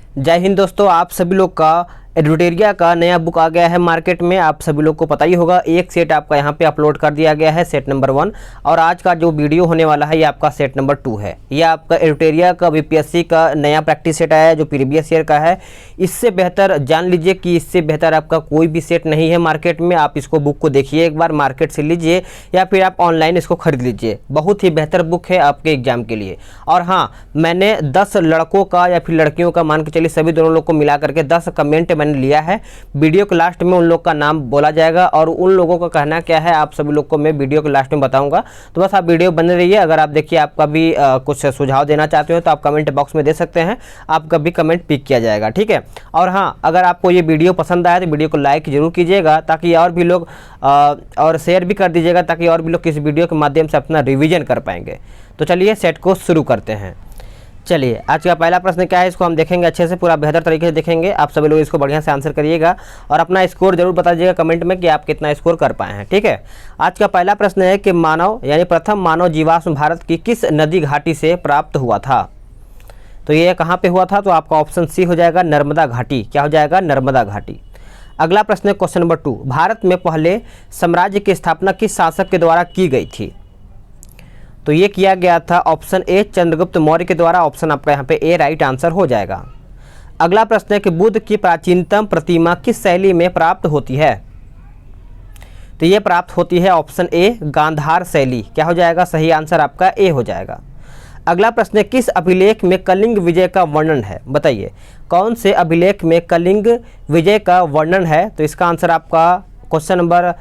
जय हिंद दोस्तों, आप सभी लोग का एडवर्टेरिया का नया बुक आ गया है मार्केट में। आप सभी लोग को पता ही होगा, एक सेट आपका यहाँ पे अपलोड कर दिया गया है, सेट नंबर 1। और आज का जो वीडियो होने वाला है ये आपका सेट नंबर 2 है। ये आपका एडवर्टेरिया का बीपीएससी का नया प्रैक्टिस सेट आया है जो प्रीवियस ईयर का है। इससे बेहतर जान लीजिए कि इससे बेहतर आपका कोई भी सेट नहीं है मार्केट में। आप इसको बुक को देखिए एक बार, मार्केट से लीजिए या फिर आप ऑनलाइन इसको खरीद लीजिए। बहुत ही बेहतर बुक है आपके एग्जाम के लिए। और हाँ, मैंने 10 लड़कों का या फिर लड़कियों का, मान के चलिए सभी दोनों लोग को मिला करके 10 कमेंट मैंने लिया है। वीडियो के लास्ट में उन लोग का नाम बोला जाएगा और उन लोगों का कहना क्या है आप सभी लोग को मैं वीडियो के लास्ट में बताऊंगा। तो बस आप वीडियो बने रहिए। अगर आप देखिए आपका भी कुछ सुझाव देना चाहते हो तो आप कमेंट बॉक्स में दे सकते हैं, आपका भी कमेंट पिक किया जाएगा, ठीक है। और हाँ, अगर आपको ये वीडियो पसंद आया तो वीडियो को लाइक जरूर कीजिएगा ताकि और भी लोग और शेयर भी कर दीजिएगा ताकि और भी लोग इस वीडियो के माध्यम से अपना रिवीजन कर पाएंगे। तो चलिए सेट को शुरू करते हैं। चलिए, आज का पहला प्रश्न क्या है, इसको हम देखेंगे अच्छे से, पूरा बेहतर तरीके से देखेंगे। आप सभी लोग इसको बढ़िया से आंसर करिएगा और अपना स्कोर जरूर बता दीजिएगा कमेंट में कि आप कितना स्कोर कर पाए हैं, ठीक है। आज का पहला प्रश्न है कि मानव यानी प्रथम मानव जीवाश्म भारत की किस नदी घाटी से प्राप्त हुआ था। तो ये कहाँ पे हुआ था, तो आपका ऑप्शन सी हो जाएगा, नर्मदा घाटी। क्या हो जाएगा, नर्मदा घाटी। अगला प्रश्न है क्वेश्चन नंबर 2, भारत में पहले साम्राज्य की स्थापना किस शासक के द्वारा की गई थी। तो ये किया गया था ऑप्शन ए, चंद्रगुप्त मौर्य के द्वारा। ऑप्शन आपका यहाँ पे ए राइट आंसर हो जाएगा। अगला प्रश्न है कि बुद्ध की प्राचीनतम प्रतिमा किस शैली में प्राप्त होती है। तो ये प्राप्त होती है ऑप्शन ए, गांधार शैली। क्या हो जाएगा, सही आंसर आपका ए हो जाएगा। अगला प्रश्न है किस अभिलेख में कलिंग विजय का वर्णन है। बताइए कौन से अभिलेख में कलिंग विजय का वर्णन है। तो इसका आंसर आपका क्वेश्चन नंबर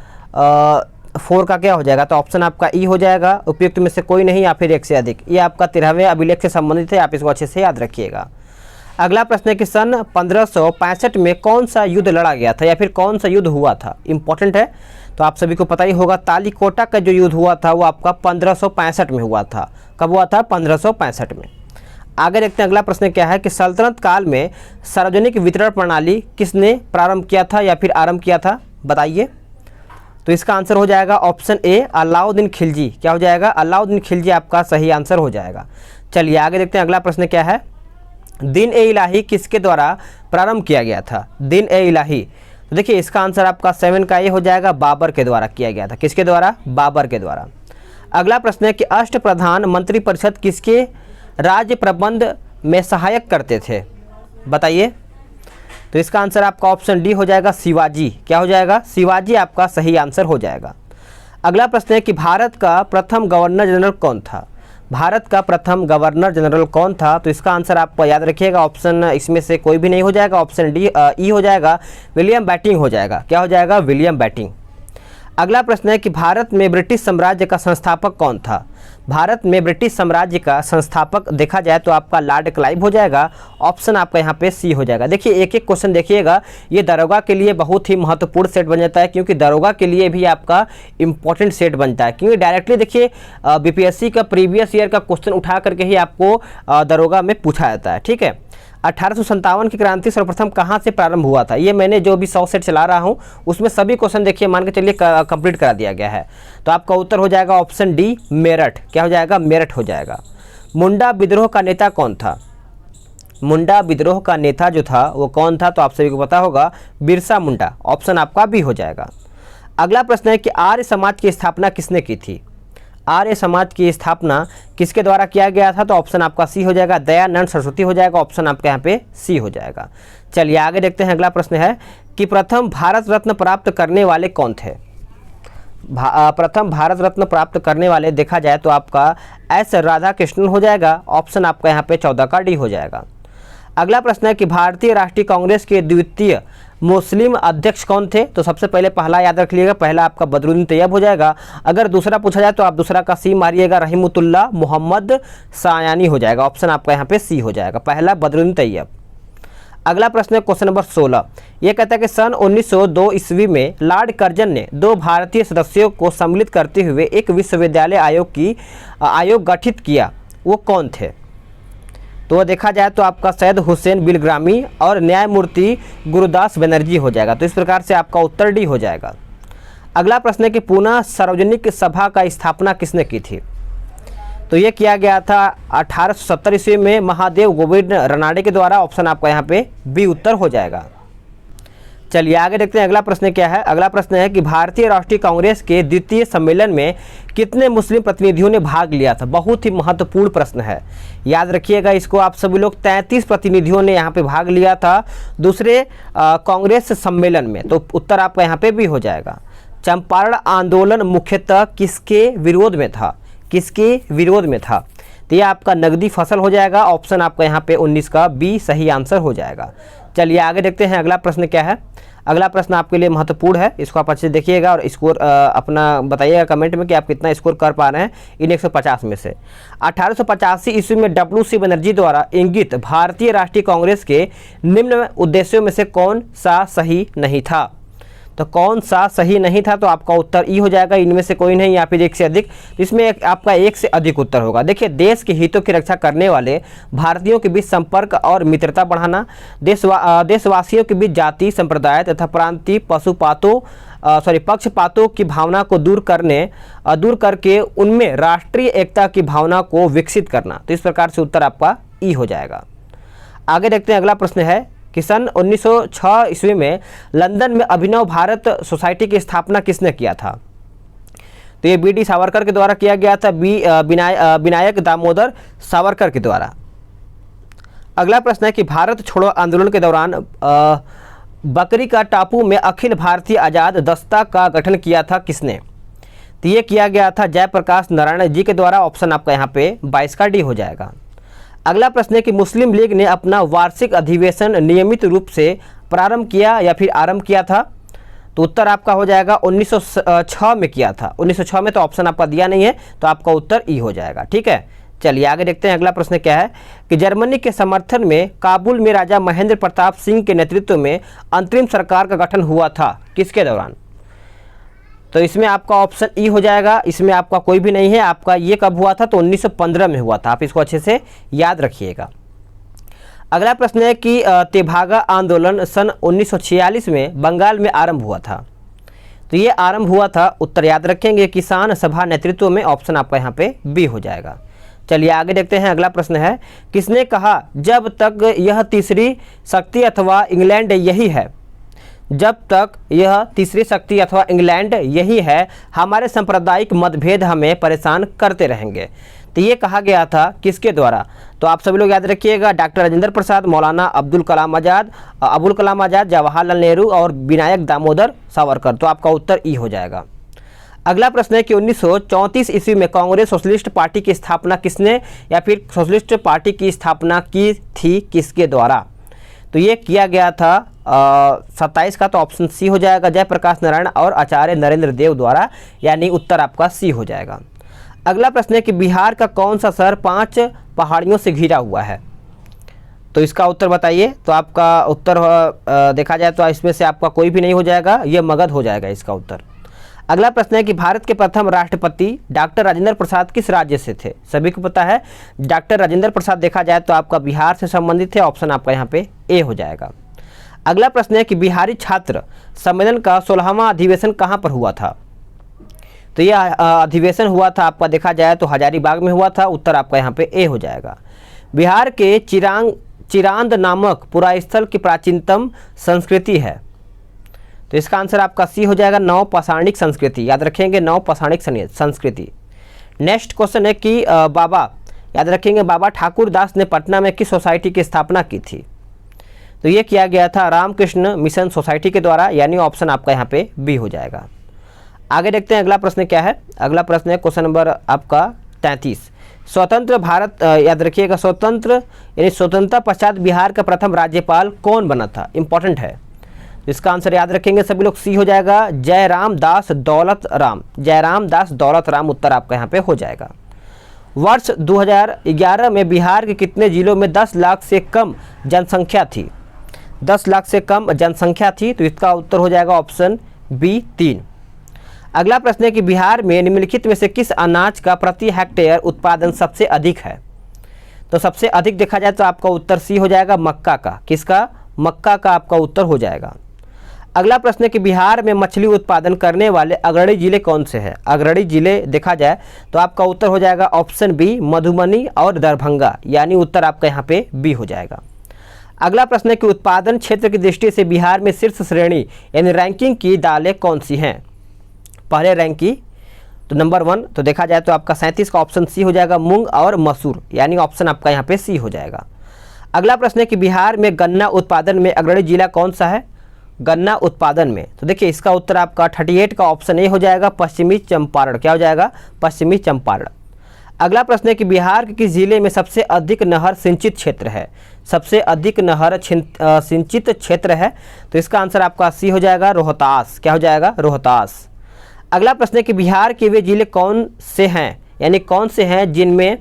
4 का क्या हो जाएगा, तो ऑप्शन आपका ई हो जाएगा, उपयुक्त में से कोई नहीं या फिर एक से अधिक। ये आपका 13वें अभिलेख से संबंधित है, आप इसको अच्छे से याद रखिएगा। अगला प्रश्न है कि सन 1565 में कौन सा युद्ध लड़ा गया था या फिर कौन सा युद्ध हुआ था। इंपॉर्टेंट है, तो आप सभी को पता ही होगा, तालीकोटा का जो युद्ध हुआ था वो आपका 1565 में हुआ था। कब हुआ था, 1565 में। आगे देखते हैं, अगला प्रश्न क्या है कि सल्तनत काल में सार्वजनिक वितरण प्रणाली किसने प्रारंभ किया था या फिर आरंभ किया था, बताइए। तो इसका आंसर हो जाएगा ऑप्शन ए, अलाउद्दीन खिलजी। क्या हो जाएगा, अलाउद्दीन खिलजी आपका सही आंसर हो जाएगा। चलिए आगे देखते हैं, अगला प्रश्न क्या है, दिन ए इलाही किसके द्वारा प्रारंभ किया गया था। दिन ए इलाही, तो देखिए इसका आंसर आपका 7 का ये हो जाएगा, बाबर के द्वारा किया गया था। किसके द्वारा, बाबर के द्वारा। अगला प्रश्न है कि अष्टप्रधान मंत्रिपरिषद किसके राज्य प्रबंध में सहायक करते थे, बताइए। तो इसका आंसर आपका ऑप्शन डी हो जाएगा, शिवाजी। क्या हो जाएगा, शिवाजी आपका सही आंसर हो जाएगा। अगला प्रश्न है कि भारत का प्रथम गवर्नर जनरल कौन था। भारत का प्रथम गवर्नर जनरल कौन था। तो इसका आंसर आप याद रखिएगा, ऑप्शन इसमें से कोई भी नहीं हो जाएगा, ऑप्शन डी ई हो जाएगा, विलियम बेंटिंक हो जाएगा। क्या हो जाएगा, विलियम बेंटिंक। अगला प्रश्न है कि भारत में ब्रिटिश साम्राज्य का संस्थापक कौन था। भारत में ब्रिटिश साम्राज्य का संस्थापक देखा जाए तो आपका लॉर्ड क्लाइव हो जाएगा। ऑप्शन आपका यहाँ पे सी हो जाएगा। देखिए एक एक क्वेश्चन देखिएगा, ये दरोगा के लिए बहुत ही महत्वपूर्ण सेट बन जाता है, क्योंकि दरोगा के लिए भी आपका इंपॉर्टेंट सेट बनता है। क्योंकि डायरेक्टली देखिए बीपीएससी का प्रीवियस ईयर का क्वेश्चन उठा करके ही आपको दरोगा में पूछा जाता है, ठीक है। 1857 की क्रांति सर्वप्रथम कहाँ से प्रारंभ हुआ था। ये मैंने जो भी 100 सेट चला रहा हूँ उसमें सभी क्वेश्चन देखिए मान के चलिए कंप्लीट करा दिया गया है। तो आपका उत्तर हो जाएगा ऑप्शन डी, मेरठ। क्या हो जाएगा, मेरठ हो जाएगा। मुंडा विद्रोह का नेता कौन था। मुंडा विद्रोह का नेता जो था वो कौन था, तो आप सभी को पता होगा, बिरसा मुंडा। ऑप्शन आपका बी हो जाएगा। अगला प्रश्न है कि आर्य समाज की स्थापना किसने की थी। आर्य समाज की स्थापना किसके द्वारा किया गया था। तो ऑप्शन आपका सी हो जाएगा, दयानंद सरस्वती हो जाएगा। ऑप्शन आपके यहाँ पे सी हो जाएगा। चलिए आगे देखते हैं, अगला प्रश्न है कि प्रथम भारत रत्न प्राप्त करने वाले कौन थे। प्रथम भारत रत्न प्राप्त करने वाले देखा जाए तो आपका एस राधाकृष्णन हो जाएगा। ऑप्शन आपका यहाँ पे 14 का डी हो जाएगा। अगला प्रश्न है कि भारतीय राष्ट्रीय कांग्रेस के द्वितीय मुस्लिम अध्यक्ष कौन थे। तो सबसे पहले पहला याद रख लीजिएगा, पहला आपका बदरुद्दीन तैयब हो जाएगा। अगर दूसरा पूछा जाए तो आप दूसरा का सी मारिएगा, रहीमतुल्लाह मोहम्मद सायानी हो जाएगा। ऑप्शन आपका यहाँ पे सी हो जाएगा, पहला बदरुद्दीन तैयब। अगला प्रश्न है क्वेश्चन नंबर 16, ये कहता है कि सन 1902 ईस्वी में लॉर्ड कर्जन ने 2 भारतीय सदस्यों को सम्मिलित करते हुए एक विश्वविद्यालय आयोग गठित किया, वो कौन थे। तो देखा जाए तो आपका सैयद हुसैन बिलग्रामी और न्यायमूर्ति गुरुदास बनर्जी हो जाएगा। तो इस प्रकार से आपका उत्तर डी हो जाएगा। अगला प्रश्न है कि पुनः सार्वजनिक सभा का स्थापना किसने की थी। तो ये किया गया था 1870 ईस्वी में महादेव गोविंद रानडे के द्वारा। ऑप्शन आपका यहाँ पे बी उत्तर हो जाएगा। चलिए आगे देखते हैं अगला प्रश्न क्या है। अगला प्रश्न है कि भारतीय राष्ट्रीय कांग्रेस के द्वितीय सम्मेलन में कितने मुस्लिम प्रतिनिधियों ने भाग लिया था। बहुत ही महत्वपूर्ण प्रश्न है, याद रखिएगा इसको आप सभी लोग। 33 प्रतिनिधियों ने यहाँ पे भाग लिया था दूसरे कांग्रेस सम्मेलन में, तो उत्तर आपका यहाँ पे भी हो जाएगा। चंपारण आंदोलन मुख्यतः किसके विरोध में था, किसके विरोध में था। तो ये आपका नगदी फसल हो जाएगा। ऑप्शन आपका यहाँ पे 19 का बी सही आंसर हो जाएगा। चलिए आगे देखते हैं अगला प्रश्न क्या है। अगला प्रश्न आपके लिए महत्वपूर्ण है, इसको आप अच्छे से देखिएगा और स्कोर अपना बताइएगा कमेंट में कि आप कितना स्कोर कर पा रहे हैं इन 150 में से। 1885 ईस्वी में WC बनर्जी द्वारा इंगित भारतीय राष्ट्रीय कांग्रेस के निम्न उद्देश्यों में से कौन सा सही नहीं था। तो कौन सा सही नहीं था, तो आपका उत्तर ई हो जाएगा। इनमें से कोई नहीं या फिर एक से अधिक, इसमें आपका एक से अधिक उत्तर होगा। देखिए, देश के हितों की रक्षा करने वाले भारतीयों के बीच संपर्क और मित्रता बढ़ाना, देशवासियों के बीच जाति संप्रदाय तथा प्रांतीय पक्षपातों की भावना को दूर करके उनमें राष्ट्रीय एकता की भावना को विकसित करना। तो इस प्रकार से उत्तर आपका ई हो जाएगा। आगे देखते हैं अगला प्रश्न है कि सन 1906 ईस्वी में लंदन में अभिनव भारत सोसाइटी की स्थापना किसने किया था। तो ये BD सावरकर के द्वारा किया गया था, विनायक दामोदर सावरकर के द्वारा। अगला प्रश्न है कि भारत छोड़ो आंदोलन के दौरान बकरी का टापू में अखिल भारतीय आज़ाद दस्ता का गठन किया था किसने। तो ये किया गया था जयप्रकाश नारायण जी के द्वारा। ऑप्शन आपका यहाँ पे 22 का डी हो जाएगा। अगला प्रश्न है कि मुस्लिम लीग ने अपना वार्षिक अधिवेशन नियमित रूप से प्रारंभ किया या फिर आरंभ किया था। तो उत्तर आपका हो जाएगा 1906 में किया था। 1906 में तो ऑप्शन आपका दिया नहीं है, तो आपका उत्तर ई हो जाएगा। ठीक है, चलिए आगे देखते हैं अगला प्रश्न क्या है कि जर्मनी के समर्थन में काबुल में राजा महेंद्र प्रताप सिंह के नेतृत्व में अंतरिम सरकार का गठन हुआ था किसके दौरान। तो इसमें आपका ऑप्शन ई हो जाएगा। इसमें आपका कोई भी नहीं है। आपका ये कब हुआ था, तो 1915 में हुआ था। आप इसको अच्छे से याद रखिएगा। अगला प्रश्न है कि तेभागा आंदोलन सन 1946 में बंगाल में आरंभ हुआ था। तो ये आरंभ हुआ था, उत्तर याद रखेंगे, किसान सभा नेतृत्व में। ऑप्शन आपका यहाँ पे बी हो जाएगा। चलिए आगे देखते हैं अगला प्रश्न है, किसने कहा जब तक यह तीसरी शक्ति अथवा इंग्लैंड यही है, जब तक यह तीसरी शक्ति अथवा इंग्लैंड यही है, हमारे सांप्रदायिक मतभेद हमें परेशान करते रहेंगे। तो ये कहा गया था किसके द्वारा। तो आप सभी लोग याद रखिएगा, डॉक्टर राजेंद्र प्रसाद, मौलाना अबुल कलाम आज़ाद, जवाहरलाल नेहरू और विनायक दामोदर सावरकर। तो आपका उत्तर ई हो जाएगा। अगला प्रश्न है कि 1934 ईस्वी में कांग्रेस सोशलिस्ट पार्टी की स्थापना किसने या फिर सोशलिस्ट पार्टी की स्थापना की थी किसके द्वारा। तो ये किया गया था 27 का, तो ऑप्शन सी हो जाएगा, जयप्रकाश नारायण और आचार्य नरेंद्र देव द्वारा, यानी उत्तर आपका सी हो जाएगा। अगला प्रश्न है कि बिहार का कौन सा शहर 5 पहाड़ियों से घिरा हुआ है। तो इसका उत्तर बताइए। तो आपका उत्तर देखा जाए तो इसमें से आपका कोई भी नहीं हो जाएगा, ये मगध हो जाएगा इसका उत्तर। अगला प्रश्न है कि भारत के प्रथम राष्ट्रपति डॉक्टर राजेंद्र प्रसाद किस राज्य से थे। सभी को पता है डॉक्टर राजेंद्र प्रसाद देखा जाए तो आपका बिहार से संबंधित है। ऑप्शन आपका यहाँ पे ए हो जाएगा। अगला प्रश्न है कि बिहारी छात्र सम्मेलन का 16वां अधिवेशन कहाँ पर हुआ था। तो यह अधिवेशन हुआ था आपका देखा जाए तो हजारीबाग में हुआ था। उत्तर आपका यहाँ पे ए हो जाएगा। बिहार के चिरांद नामक पुरास्थल की प्राचीनतम संस्कृति है। तो इसका आंसर आपका सी हो जाएगा, नवपाषाणिक संस्कृति। याद रखेंगे, नवपाषाणिक संस्कृति। नेक्स्ट क्वेश्चन है कि बाबा, याद रखेंगे, बाबा ठाकुर दास ने पटना में किस सोसाइटी की स्थापना की थी। तो ये किया गया था रामकृष्ण मिशन सोसाइटी के द्वारा, यानी ऑप्शन आपका यहाँ पे बी हो जाएगा। आगे देखते हैं अगला प्रश्न क्या है। अगला प्रश्न है क्वेश्चन नंबर आपका 33। स्वतंत्र भारत, याद रखिएगा, स्वतंत्रता पश्चात बिहार का प्रथम राज्यपाल कौन बना था। इंपॉर्टेंट है, इसका आंसर याद रखेंगे सभी लोग, सी हो जाएगा, जयराम दास दौलत राम। उत्तर आपका यहाँ पे हो जाएगा। वर्ष 2011 में बिहार के कितने जिलों में 10 लाख से कम जनसंख्या थी। 10 लाख से कम जनसंख्या थी। तो इसका उत्तर हो जाएगा ऑप्शन बी 3। अगला प्रश्न है कि बिहार में निम्नलिखित में से किस अनाज का प्रति हेक्टेयर उत्पादन सबसे अधिक है। तो सबसे अधिक देखा जाए तो आपका उत्तर सी हो जाएगा, मक्का का। किसका, मक्का का आपका उत्तर हो जाएगा। अगला प्रश्न है कि बिहार में मछली उत्पादन करने वाले अग्रणी जिले कौन से हैं। अग्रणी जिले देखा जाए तो आपका उत्तर हो जाएगा ऑप्शन बी मधुबनी और दरभंगा, यानी उत्तर आपका यहाँ पे बी हो जाएगा। अगला प्रश्न है कि उत्पादन क्षेत्र की दृष्टि से बिहार में शीर्ष श्रेणी यानी रैंकिंग की दालें कौन सी हैं। पहले रैंक की तो नंबर 1 तो देखा जाए तो आपका 37 का ऑप्शन सी हो जाएगा, मूंग और मसूर, यानी ऑप्शन आपका यहाँ पे सी हो जाएगा। अगला प्रश्न है कि बिहार में गन्ना उत्पादन में अग्रणी जिला कौन सा है। गन्ना उत्पादन में तो देखिए इसका उत्तर आपका 38 का ऑप्शन ए हो जाएगा, पश्चिमी चंपारण। क्या हो जाएगा, पश्चिमी चंपारण। अगला प्रश्न है कि बिहार के किस जिले में सबसे अधिक नहर सिंचित क्षेत्र है। सबसे अधिक नहर सिंचित क्षेत्र है तो इसका आंसर आपका सी हो जाएगा, रोहतास। क्या हो जाएगा, रोहतास। अगला प्रश्न है कि बिहार के वे जिले कौन से हैं, यानी कौन से हैं जिनमें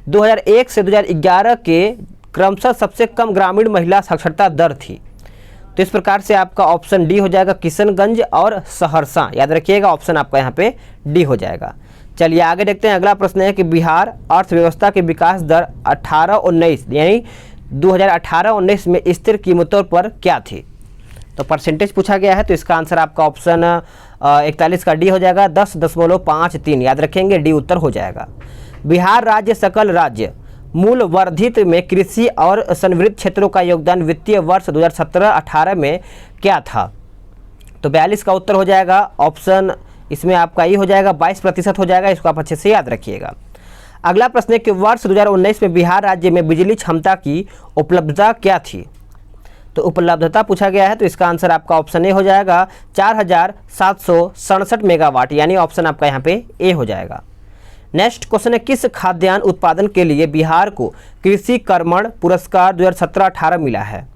2001 से 2011 के क्रमशः सबसे कम ग्रामीण महिला साक्षरता दर थी। तो इस प्रकार से आपका ऑप्शन डी हो जाएगा, किशनगंज और सहरसा। याद रखिएगा ऑप्शन आपका यहाँ पे डी हो जाएगा। चलिए आगे देखते हैं। अगला प्रश्न है कि बिहार अर्थव्यवस्था की विकास दर 18-19 यानी 2018-19 में स्थिर कीमतों पर क्या थी। तो परसेंटेज पूछा गया है तो इसका आंसर आपका ऑप्शन 41 का डी हो जाएगा, 10.53। याद रखेंगे डी उत्तर हो जाएगा। बिहार राज्य सकल राज्य मूल वर्धित में कृषि और संवृद्ध क्षेत्रों का योगदान वित्तीय वर्ष 2017-18 में क्या था। तो 42 का उत्तर हो जाएगा, ऑप्शन इसमें आपका ये हो जाएगा 22% हो जाएगा। इसको आप अच्छे से याद रखिएगा। अगला प्रश्न है कि वर्ष 2019 में बिहार राज्य में बिजली क्षमता की उपलब्धता क्या थी। तो उपलब्धता पूछा गया है तो इसका आंसर आपका ऑप्शन ए हो जाएगा, 4767 मेगावाट, यानी ऑप्शन आपका यहाँ पे ए हो जाएगा। नेक्स्ट क्वेश्चन है किस खाद्यान्न उत्पादन के लिए बिहार को कृषि कर्मण पुरस्कार 2017-18 मिला है।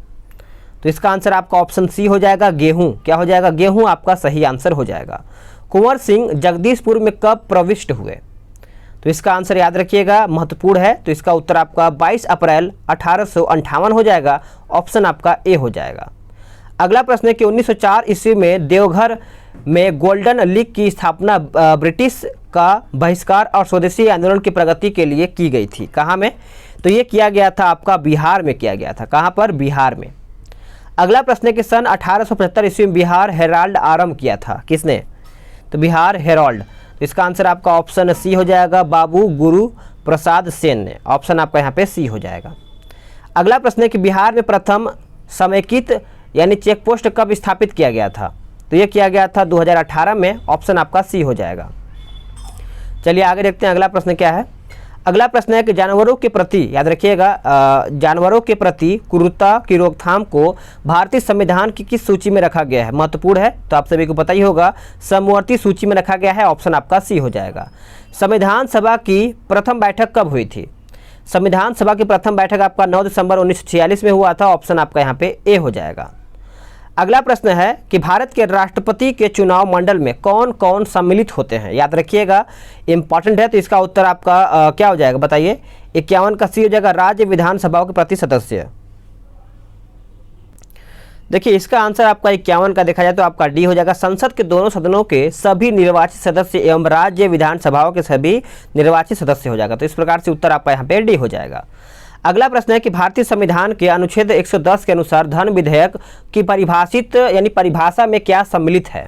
तो इसका आंसर आपका ऑप्शन सी हो जाएगा, गेहूं। क्या हो जाएगा, गेहूं आपका सही आंसर हो जाएगा। कुंवर सिंह जगदीशपुर में कब प्रविष्ट हुए। तो इसका आंसर याद रखिएगा, महत्वपूर्ण है। तो इसका उत्तर आपका 22 अप्रैल 1858 हो जाएगा, ऑप्शन आपका ए हो जाएगा। अगला प्रश्न है कि 1904 ईस्वी में देवघर में गोल्डन लीग की स्थापना ब्रिटिश का बहिष्कार और स्वदेशी आंदोलन की प्रगति के लिए की गई थी। कहाँ में, तो ये किया गया था आपका बिहार में किया गया था। कहाँ पर, बिहार में। अगला प्रश्न है कि सन 1875 ईस्वी में बिहार हेराल्ड आरंभ किया था किसने। तो बिहार हेराल्ड, तो इसका आंसर आपका ऑप्शन सी हो जाएगा, बाबू गुरु प्रसाद सेन ने। ऑप्शन आपका यहाँ पे सी हो जाएगा। अगला प्रश्न है कि बिहार में प्रथम समेकित यानी चेक पोस्ट कब स्थापित किया गया था। तो ये किया गया था 2018 में, ऑप्शन आपका सी हो जाएगा। चलिए आगे देखते हैं अगला प्रश्न क्या है। अगला प्रश्न है कि जानवरों के प्रति, याद रखिएगा, जानवरों के प्रति क्रूरता की रोकथाम को भारतीय संविधान की किस सूची में रखा गया है। महत्वपूर्ण है तो आप सभी को पता ही होगा, समवर्ती सूची में रखा गया है, ऑप्शन आपका सी हो जाएगा। संविधान सभा की प्रथम बैठक कब हुई थी। संविधान सभा की प्रथम बैठक आपका 9 दिसंबर 1946 में हुआ था, ऑप्शन आपका यहाँ पे ए हो जाएगा। अगला प्रश्न है कि भारत के राष्ट्रपति के चुनाव मंडल में कौन कौन सम्मिलित होते हैं। याद रखिएगा, इंपॉर्टेंट है। तो इसका उत्तर आपका क्या हो जाएगा बताइए, 51 का सी हो जाएगा, राज्य विधानसभाओं के प्रति सदस्य। देखिए इसका आंसर आपका 51 का देखा जाए तो आपका डी हो जाएगा, संसद के दोनों सदनों के सभी निर्वाचित सदस्य एवं राज्य विधानसभाओं के सभी निर्वाचित सदस्य हो जाएगा। तो इस प्रकार से उत्तर आपका यहाँ पे डी हो जाएगा। अगला प्रश्न है कि भारतीय संविधान के अनुच्छेद 110 के अनुसार धन विधेयक की परिभाषित यानी परिभाषा में क्या सम्मिलित है।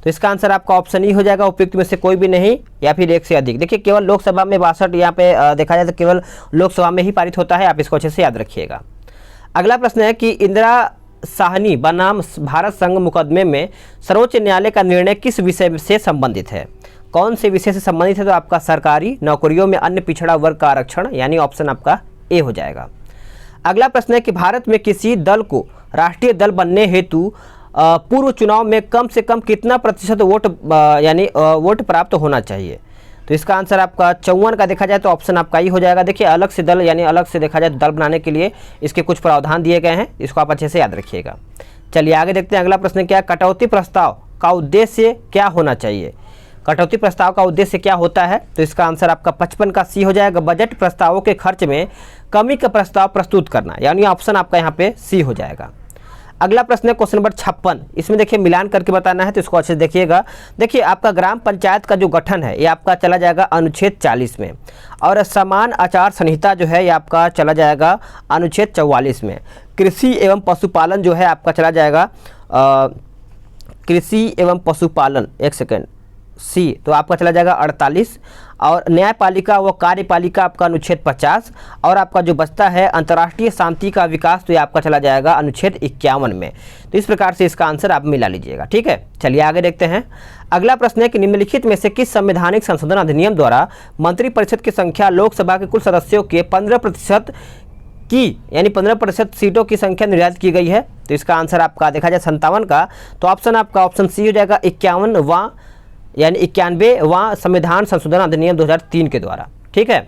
तो इसका आंसर आपका ऑप्शन ई हो जाएगा, उपयुक्त में से कोई भी नहीं या फिर एक से अधिक। देखिए केवल लोकसभा में 62 यहाँ पे देखा जाए तो केवल लोकसभा में ही पारित होता है, आप इसको अच्छे से याद रखिएगा। अगला प्रश्न है कि इंदिरा साहनी बनाम भारत संघ मुकदमे में सर्वोच्च न्यायालय का निर्णय किस विषय से संबंधित है। कौन से विषय से संबंधित है। तो आपका सरकारी नौकरियों में अन्य पिछड़ा वर्ग का आरक्षण, यानी ऑप्शन आपका ए हो जाएगा। अगला प्रश्न है कि भारत में किसी दल को राष्ट्रीय दल बनने हेतु पूर्व चुनाव में कम से कम कितना प्रतिशत वोट यानी वोट प्राप्त होना चाहिए। तो इसका आंसर आपका 54 का देखा जाए तो ऑप्शन आपका ही हो जाएगा। देखिए अलग से दल यानी अलग से देखा जाए दल बनाने के लिए इसके कुछ प्रावधान दिए गए हैं, इसको आप अच्छे से याद रखिएगा। चलिए आगे देखते हैं अगला प्रश्न क्या है, कटौती प्रस्ताव का उद्देश्य क्या होना चाहिए। कटौती प्रस्ताव का उद्देश्य क्या होता है। तो इसका आंसर आपका 55 का सी हो जाएगा, बजट प्रस्तावों के खर्च में कमी का प्रस्ताव प्रस्तुत करना, यानी ऑप्शन आपका यहाँ पे सी हो जाएगा। अगला प्रश्न है क्वेश्चन नंबर 56, इसमें देखिए मिलान करके बताना है तो इसको अच्छे से देखिएगा। देखिए आपका ग्राम पंचायत का जो गठन है ये आपका चला जाएगा अनुच्छेद 40 में, और समान आचार संहिता जो है ये आपका चला जाएगा अनुच्छेद 44 में। कृषि एवं पशुपालन जो है आपका चला जाएगा कृषि एवं पशुपालन, एक सेकेंड, सी तो आपका चला जाएगा 48, और न्यायपालिका व कार्यपालिका आपका अनुच्छेद 50, और आपका जो बचता है अंतर्राष्ट्रीय शांति का विकास, तो ये आपका चला जाएगा अनुच्छेद 51 में। तो इस प्रकार से इसका आंसर आप मिला लीजिएगा। ठीक है, चलिए आगे देखते हैं। अगला प्रश्न है कि निम्नलिखित में से किस संवैधानिक संशोधन अधिनियम द्वारा मंत्रिपरिषद की संख्या लोकसभा के कुल सदस्यों के 15% की, यानी 15% सीटों की संख्या निर्धारित की गई है? तो इसका आंसर आपका देखा जाए 57 का, तो ऑप्शन आपका ऑप्शन सी हो जाएगा 51वां, यानी 91वां संविधान संशोधन अधिनियम 2003 के द्वारा। ठीक है,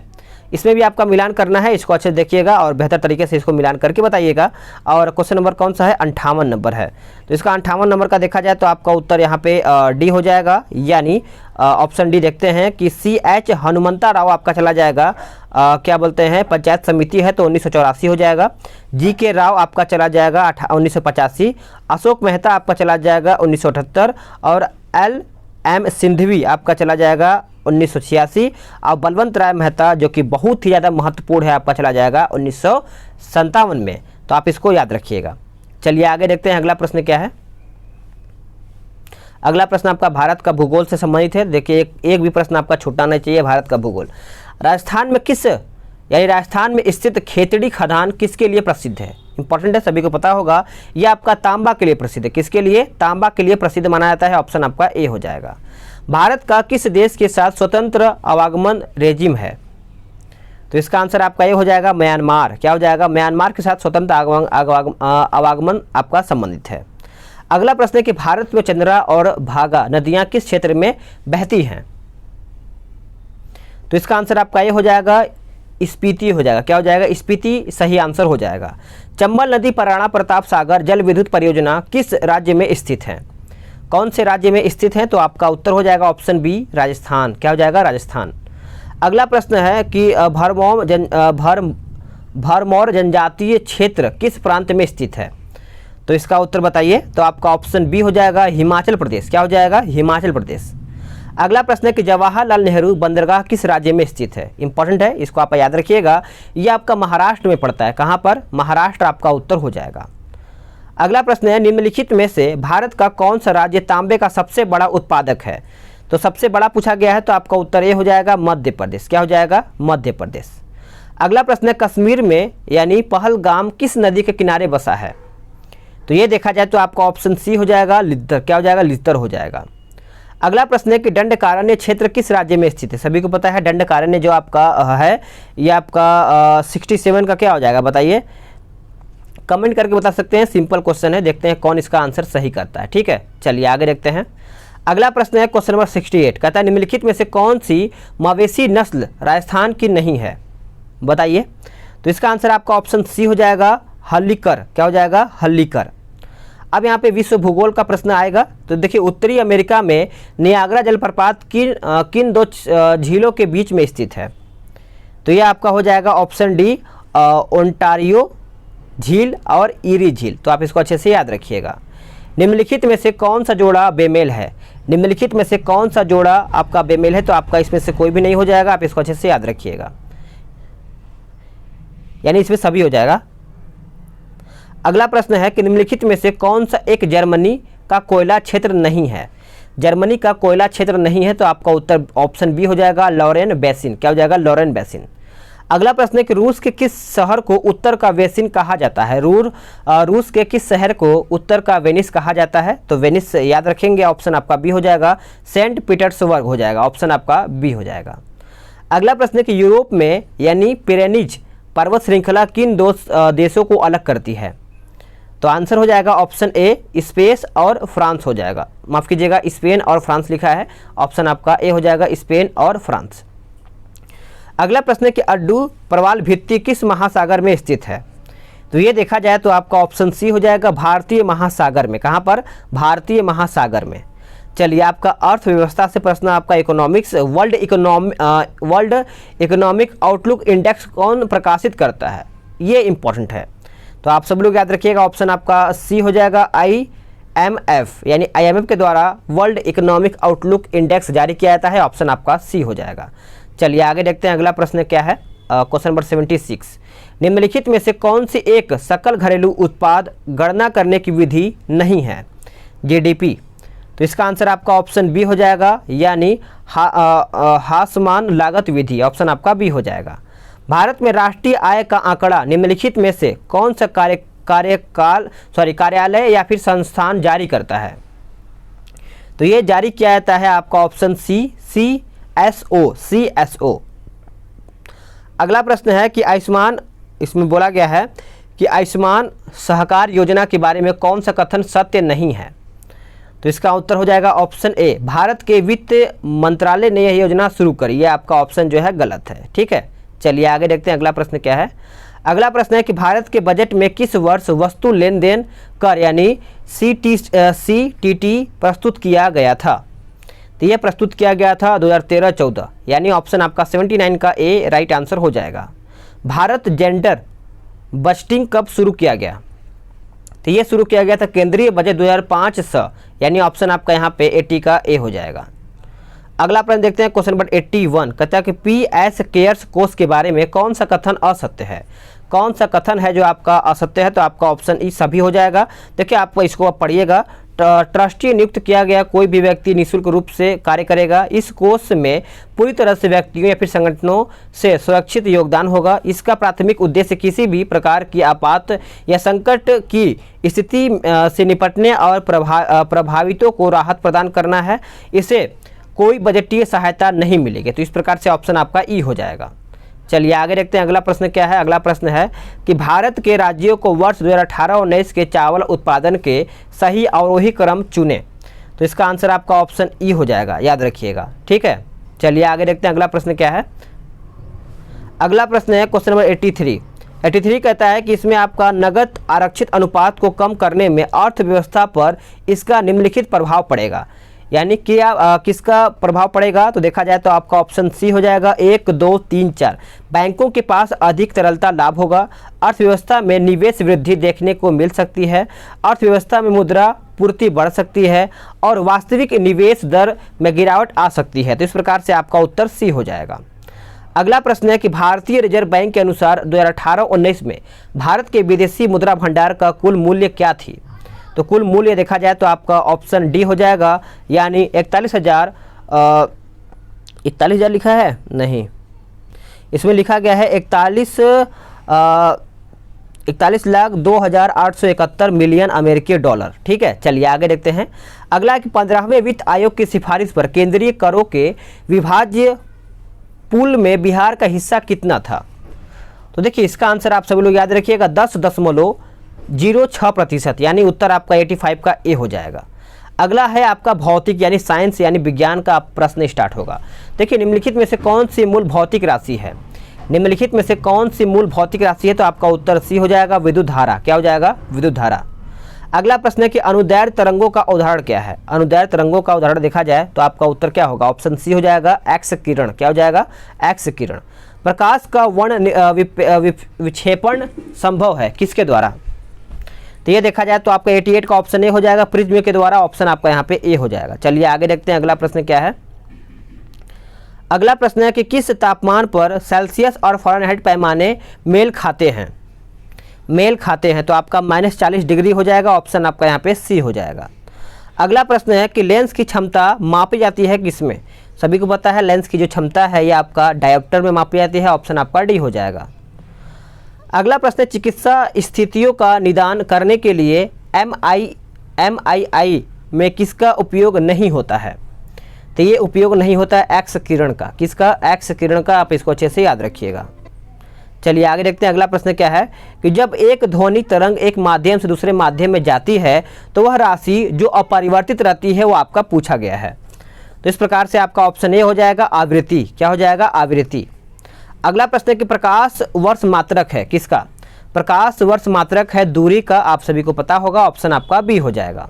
इसमें भी आपका मिलान करना है, इसको अच्छे से देखिएगा और बेहतर तरीके से इसको मिलान करके बताइएगा। और क्वेश्चन नंबर कौन सा है? 58 नंबर है। तो इसका 58 नंबर का देखा जाए तो आपका उत्तर यहाँ पे डी हो जाएगा, यानी ऑप्शन डी देखते हैं कि CH हनुमंता राव आपका चला जाएगा, क्या बोलते हैं, पंचायत समिति है तो 1984 हो जाएगा। GK राव आपका चला जाएगा 1985, अशोक मेहता आपका चला जाएगा 1978, और LM सिंधवी आपका चला जाएगा 1986, और बलवंत राय मेहता जो कि बहुत ही ज़्यादा महत्वपूर्ण है आपका चला जाएगा 1957 में। तो आप इसको याद रखिएगा। चलिए आगे देखते हैं अगला प्रश्न क्या है। अगला प्रश्न आपका भारत का भूगोल से संबंधित है। देखिए एक भी प्रश्न आपका छूटना नहीं चाहिए। भारत का भूगोल, राजस्थान में किस, यानी राजस्थान में स्थित खेतड़ी खदान किसके लिए प्रसिद्ध है? इंपॉर्टेंट है, सभी को पता होगा। ये आपका तांबा के लिए प्रसिद्ध है। किसके लिए? तांबा के लिए प्रसिद्ध माना जाता है। ऑप्शन आपका ए हो जाएगा। भारत का किस देश के साथ स्वतंत्र आवागमन रेजिम है? तो इसका आंसर आपका ये हो जाएगा म्यांमार। क्या हो जाएगा? म्यांमार के साथ स्वतंत्र आवागमन आपका संबंधित है। अगला प्रश्न है कि भारत में चंद्रा और भागा नदियां किस क्षेत्र में बहती हैं? तो इसका आंसर आपका ये हो जाएगा स्पीति हो जाएगा। क्या हो जाएगा? स्पीति सही आंसर हो जाएगा। चंबल नदी पर राणा प्रताप सागर जल विद्युत परियोजना किस राज्य में स्थित है? कौन से राज्य में स्थित है? तो आपका उत्तर हो जाएगा ऑप्शन बी राजस्थान। क्या हो जाएगा? राजस्थान। अगला प्रश्न है कि भरमौर जनजातीय क्षेत्र किस प्रांत में स्थित है? तो इसका उत्तर बताइए। तो आपका ऑप्शन बी हो जाएगा हिमाचल प्रदेश। क्या हो जाएगा? हिमाचल प्रदेश। अगला प्रश्न है कि जवाहरलाल नेहरू बंदरगाह किस राज्य में स्थित है? इंपॉर्टेंट है, इसको आप याद रखिएगा। ये आपका महाराष्ट्र में पड़ता है। कहाँ पर? महाराष्ट्र आपका उत्तर हो जाएगा। अगला प्रश्न है निम्नलिखित में से भारत का कौन सा राज्य तांबे का सबसे बड़ा उत्पादक है? तो सबसे बड़ा पूछा गया है, तो आपका उत्तर ये हो जाएगा मध्य प्रदेश। क्या हो जाएगा? मध्य प्रदेश। अगला प्रश्न है कश्मीर में यानी पहलगाम किस नदी के किनारे बसा है? तो ये देखा जाए तो आपका ऑप्शन सी हो जाएगा लिद्दर। क्या हो जाएगा? लिद्दर हो जाएगा। अगला प्रश्न है कि दंडकारण्य क्षेत्र किस राज्य में स्थित है? सभी को पता है दंडकारण्य जो आपका है ये आपका 67 का क्या हो जाएगा बताइए, कमेंट करके बता सकते हैं। सिंपल क्वेश्चन है, देखते हैं कौन इसका आंसर सही करता है। ठीक है, चलिए आगे देखते हैं। अगला प्रश्न है क्वेश्चन नंबर 68, कहता है निम्नलिखित में से कौन सी मवेशी नस्ल राजस्थान की नहीं है? बताइए। तो इसका आंसर आपका ऑप्शन सी हो जाएगा हल्लीकर। क्या हो जाएगा? हल्लीकर। अब यहाँ पे विश्व भूगोल का प्रश्न आएगा। तो देखिए उत्तरी अमेरिका में नियाग्रा जलप्रपात किन दो झीलों के बीच में स्थित है? तो ये आपका हो जाएगा ऑप्शन डी ओंटारियो झील और ईरी झील। तो आप इसको अच्छे से याद रखिएगा। निम्नलिखित में से कौन सा जोड़ा बेमेल है? निम्नलिखित में से कौन सा जोड़ा आपका बेमेल है? तो आपका इसमें से कोई भी नहीं हो जाएगा। आप इसको अच्छे से याद रखिएगा, यानी इसमें सभी हो जाएगा। अगला प्रश्न है कि निम्नलिखित में से कौन सा एक जर्मनी का कोयला क्षेत्र नहीं है? जर्मनी का कोयला क्षेत्र नहीं है, तो आपका उत्तर ऑप्शन बी हो जाएगा लॉरेन बेसिन। क्या हो जाएगा? Lorraine basin. अगला प्रश्न है कि रूस के किस शहर को उत्तर का वेनिस कहा जाता है? रूस के किस शहर को उत्तर का वेनिस कहा जाता है? तो वेनिस याद रखेंगे, ऑप्शन आपका बी हो जाएगा सेंट पीटर्सबर्ग हो जाएगा। ऑप्शन आपका बी हो जाएगा। अगला प्रश्न है कि यूरोप में यानी पिरेनीज पर्वत श्रृंखला किन दो देशों को अलग करती है? तो आंसर हो जाएगा ऑप्शन ए स्पेन और फ्रांस हो जाएगा। माफ़ कीजिएगा, स्पेन और फ्रांस लिखा है। ऑप्शन आपका ए हो जाएगा स्पेन और फ्रांस। अगला प्रश्न है कि अड्डू प्रवाल भित्ति किस महासागर में स्थित है? तो ये देखा जाए तो आपका ऑप्शन सी हो जाएगा भारतीय महासागर में। कहाँ पर? भारतीय महासागर में। चलिए आपका अर्थव्यवस्था से प्रश्न आपका economics, world economic outlook index कौन प्रकाशित करता है? ये इंपॉर्टेंट है, तो आप सब लोग याद रखिएगा। ऑप्शन आपका सी हो जाएगा IMF, यानी IMF के द्वारा वर्ल्ड इकोनॉमिक आउटलुक इंडेक्स जारी किया जाता है। ऑप्शन आपका सी हो जाएगा। चलिए आगे देखते हैं अगला प्रश्न क्या है। क्वेश्चन नंबर 76, निम्नलिखित में से कौन सी एक सकल घरेलू उत्पाद गणना करने की विधि नहीं है? GDP। तो इसका आंसर आपका ऑप्शन बी हो जाएगा, यानी हासमान लागत विधि, ऑप्शन आपका बी हो जाएगा। भारत में राष्ट्रीय आय का आंकड़ा निम्नलिखित में से कौन सा कार्यालय या फिर संस्थान जारी करता है? तो ये जारी किया जाता है आपका ऑप्शन सी, CSO। अगला प्रश्न है कि आयुष्मान, इसमें बोला गया है कि आयुष्मान सहकार योजना के बारे में कौन सा कथन सत्य नहीं है? तो इसका उत्तर हो जाएगा ऑप्शन ए, भारत के वित्त मंत्रालय ने यह योजना शुरू करी। ये आपका ऑप्शन जो है गलत है। ठीक है, चलिए आगे देखते हैं अगला प्रश्न क्या है। अगला प्रश्न है कि भारत के बजट में किस वर्ष वस्तु लेन देन कर यानी CTT प्रस्तुत किया गया था? तो ये प्रस्तुत किया गया था 2013-14, यानी ऑप्शन आपका 79 का ए राइट आंसर हो जाएगा। भारत जेंडर बजटिंग कब शुरू किया गया? तो ये शुरू किया गया था केंद्रीय बजट 2005 से, यानी ऑप्शन आपका यहाँ पे 80 का ए हो जाएगा। अगला प्रश्न देखते हैं, क्वेश्चन नंबर 81 कहता है कि PS केयर्स कोष के बारे में कौन सा कथन असत्य है? कौन सा कथन है जो आपका असत्य है? तो आपका ऑप्शन ई सभी हो जाएगा। देखिए आपको इसको आप पढ़िएगा। ट्रस्टी नियुक्त किया गया कोई भी व्यक्ति निःशुल्क रूप से कार्य करेगा। इस कोष में पूरी तरह से व्यक्तियों या फिर संगठनों से सुरक्षित योगदान होगा। इसका प्राथमिक उद्देश्य किसी भी प्रकार की आपात या संकट की स्थिति से निपटने और प्रभावितों को राहत प्रदान करना है। इसे कोई बजटीय सहायता नहीं मिलेगी। तो इस प्रकार से ऑप्शन आपका ई हो जाएगा। चलिए आगे देखते हैं अगला प्रश्न क्या है। अगला प्रश्न है कि भारत के राज्यों को वर्ष 2018-19 के चावल उत्पादन के सही अवरोही क्रम चुने। तो इसका आंसर आपका ऑप्शन ई हो जाएगा, याद रखिएगा। ठीक है, चलिए आगे देखते हैं अगला प्रश्न क्या है। अगला प्रश्न है क्वेश्चन नंबर 83 कहता है कि इसमें आपका नगद आरक्षित अनुपात को कम करने में अर्थव्यवस्था पर इसका निम्नलिखित प्रभाव पड़ेगा, यानी कि किसका प्रभाव पड़ेगा? तो देखा जाए तो आपका ऑप्शन सी हो जाएगा, 1, 2, 3, 4। बैंकों के पास अधिक तरलता लाभ होगा। अर्थव्यवस्था में निवेश वृद्धि देखने को मिल सकती है। अर्थव्यवस्था में मुद्रा पूर्ति बढ़ सकती है और वास्तविक निवेश दर में गिरावट आ सकती है। तो इस प्रकार से आपका उत्तर सी हो जाएगा। अगला प्रश्न है कि भारतीय रिजर्व बैंक के अनुसार 2018-19 में भारत के विदेशी मुद्रा भंडार का कुल मूल्य क्या थी? तो कुल मूल्य देखा जाए तो आपका ऑप्शन डी हो जाएगा, यानी 41,000 लिखा है नहीं, इसमें लिखा गया है 41,02,871 मिलियन अमेरिकी डॉलर। ठीक है, चलिए आगे देखते हैं। अगला कि 15वें वित्त आयोग की सिफारिश पर केंद्रीय करों के विभाज्य पूल में बिहार का हिस्सा कितना था? तो देखिए इसका आंसर आप सभी लोग याद रखिएगा, 10.06%, यानी उत्तर आपका 85 का ए हो जाएगा। अगला है आपका भौतिक यानी साइंस यानी विज्ञान का प्रश्न स्टार्ट होगा। देखिए निम्नलिखित में से कौन सी मूल भौतिक राशि है? निम्नलिखित में से कौन सी मूल भौतिक राशि है? तो आपका उत्तर सी हो जाएगा, विद्युत धारा। क्या हो जाएगा? विद्युत धारा। अगला प्रश्न है कि अनुदैर्ध्य तरंगों का उदाहरण क्या है? अनुदैर्ध्य तरंगों का उदाहरण देखा जाए तो आपका उत्तर क्या होगा? ऑप्शन सी हो जाएगा, एक्स किरण। क्या हो जाएगा? एक्स किरण। प्रकाश का विक्षेपण संभव है किसके द्वारा? तो ये देखा जाए तो आपका 88 का ऑप्शन ए हो जाएगा, प्रिज्म के द्वारा। ऑप्शन आपका यहाँ पे ए हो जाएगा। चलिए आगे देखते हैं अगला प्रश्न क्या है। अगला प्रश्न है कि किस तापमान पर सेल्सियस और फ़ारेनहाइट पैमाने मेल खाते हैं? मेल खाते हैं तो आपका -40 डिग्री हो जाएगा। ऑप्शन आपका यहाँ पे सी हो जाएगा। अगला प्रश्न है कि लेंस की क्षमता मापी जाती है किसमें? सभी को पता है लेंस की जो क्षमता है ये आपका डायोप्टर में मापी जाती है। ऑप्शन आपका डी हो जाएगा। अगला प्रश्न है चिकित्सा स्थितियों का निदान करने के लिए MRI में किसका उपयोग नहीं होता है? तो ये उपयोग नहीं होता है एक्स किरण का। किसका? एक्स किरण का। आप इसको अच्छे से याद रखिएगा। चलिए आगे देखते हैं अगला प्रश्न क्या है कि जब एक ध्वनि तरंग एक माध्यम से दूसरे माध्यम में जाती है तो वह राशि जो अपरिवर्तित रहती है वो आपका पूछा गया है। तो इस प्रकार से आपका ऑप्शन ए हो जाएगा, आवृत्ति। क्या हो जाएगा? आवृत्ति। अगला प्रश्न है कि प्रकाश वर्ष मात्रक है किसका? प्रकाश वर्ष मात्रक है दूरी का। आप सभी को पता होगा। ऑप्शन आपका बी हो जाएगा।